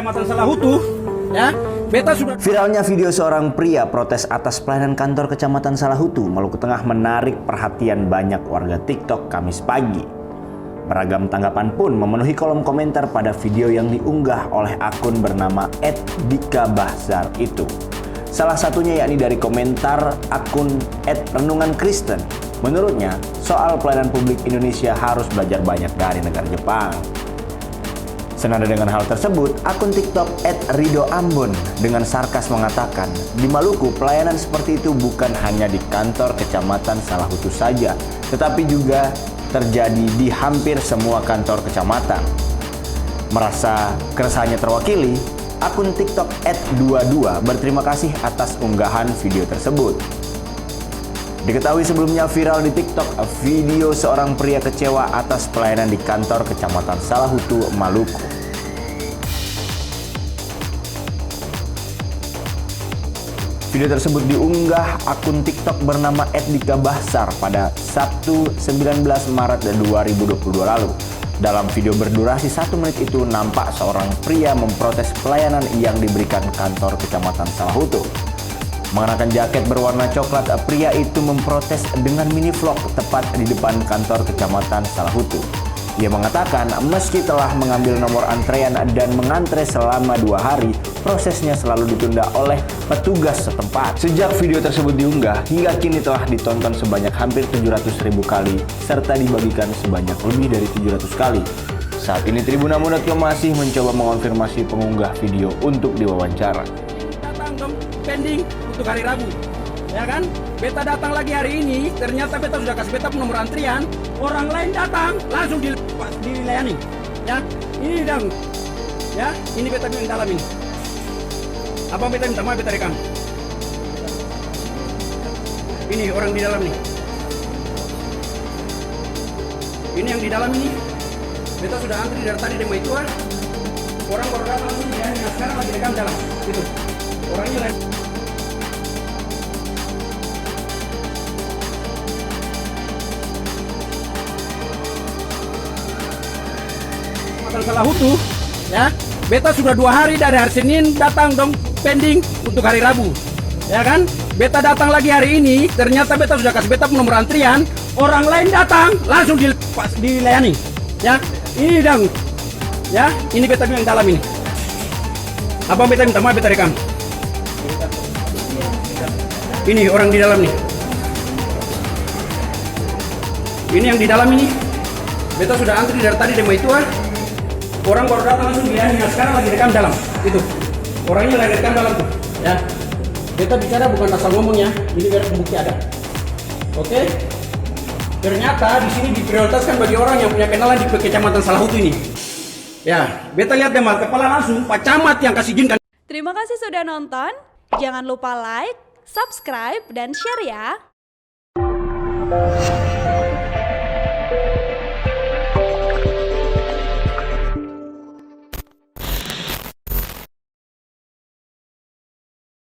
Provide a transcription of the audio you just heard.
Kecamatan Salahutu, ya. Beta sudah. Viralnya video seorang pria protes atas pelayanan kantor Kecamatan Salahutu, Maluku Tengah menarik perhatian banyak warga TikTok Kamis pagi. Beragam tanggapan pun memenuhi kolom komentar pada video yang diunggah oleh akun bernama @dikabahzar itu. Salah satunya yakni dari komentar akun @renungankristen. Menurutnya, soal pelayanan publik Indonesia harus belajar banyak dari negara Jepang. Senada dengan hal tersebut, akun TikTok @ridoambon dengan sarkas mengatakan, di Maluku pelayanan seperti itu bukan hanya di kantor Kecamatan Salahutu saja, tetapi juga terjadi di hampir semua kantor kecamatan. Merasa keresahannya terwakili, akun TikTok @22 berterima kasih atas unggahan video tersebut. Diketahui sebelumnya viral di TikTok video seorang pria kecewa atas pelayanan di kantor Kecamatan Salahutu, Maluku. Video tersebut diunggah akun TikTok bernama @dikabahzar pada Sabtu 19 Maret 2022 lalu. Dalam video berdurasi 1 menit itu nampak seorang pria memprotes pelayanan yang diberikan kantor Kecamatan Salahutu. Mengenakan jaket berwarna coklat, pria itu memprotes dengan mini vlog tepat di depan kantor Kecamatan Salahutu. Ia mengatakan meski telah mengambil nomor antrean dan mengantre selama 2 hari, prosesnya selalu ditunda oleh petugas setempat. Sejak video tersebut diunggah, hingga kini telah ditonton sebanyak hampir 700.000 kali, serta dibagikan sebanyak lebih dari 700 kali. Saat ini Tribuna.com masih mencoba mengonfirmasi pengunggah video untuk diwawancara. Datang dong, pending untuk hari Rabu, ya kan? Beta datang lagi hari ini, ternyata beta sudah kasih beta nomor antrian, orang lain datang langsung dilayani, ya. Ini dong, ya. Ini beta yang dalam ini. Apa beta minta maaf, beta rekam. Ini orang di dalam nih. Ini yang di dalam ini. Beta sudah antri dari tadi demo itu, orang baru datang langsung dilayani. Nah, sekarang lagi rekam dalam, itu. Orangnya lain. Salahutu, ya. Beta sudah 2 hari dari hari Senin datang dong pending untuk hari Rabu, ya kan? Beta datang lagi hari ini, ternyata beta sudah kasih beta nomor antrian, orang lain datang langsung dilayani, ya. Ini dong, ya. Ini beta yang dalam ini. Apa beta minta maaf, beta rekam. Ini orang di dalam nih. Ini yang di dalam ini. Beta sudah antri dari tadi demo itu, orang baru datang langsung dilayani. Nah, sekarang lagi rekam dalam, itu. Orangnya lagi rekam dalam tuh, ya. Beta bicara bukan asal ngomongnya, ini biar bukti ada. Oke? Ternyata di sini diprioritaskan bagi orang yang punya kenalan di Kecamatan Salahutu ini. Ya, beta lihat deh, kepala langsung Pak Camat yang kasih izin kan. Terima kasih sudah nonton. Jangan lupa like, subscribe, dan share ya.